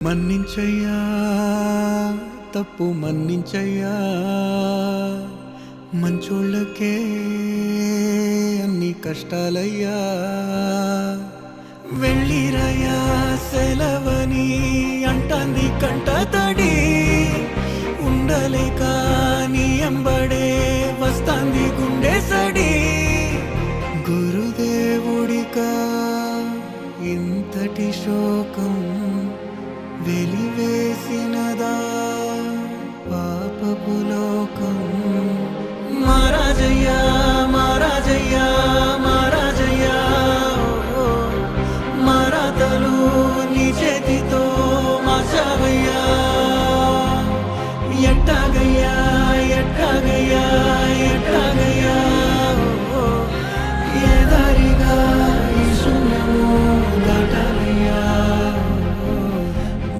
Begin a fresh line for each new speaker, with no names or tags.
మన్నించయ్యా తప్పు మన్నించయ్యా, మంచోళ్ళకే అన్ని కష్టాలయ్యా. వెళ్ళిరయ్యా సెలవని అంటాంది కంట తడి, ఉండలేక నీ ఎంబడే వస్తాంది గుండె సడి. గురుదేవుడికా ఇంతటి శోకం వెలివేసినదా పాపపులో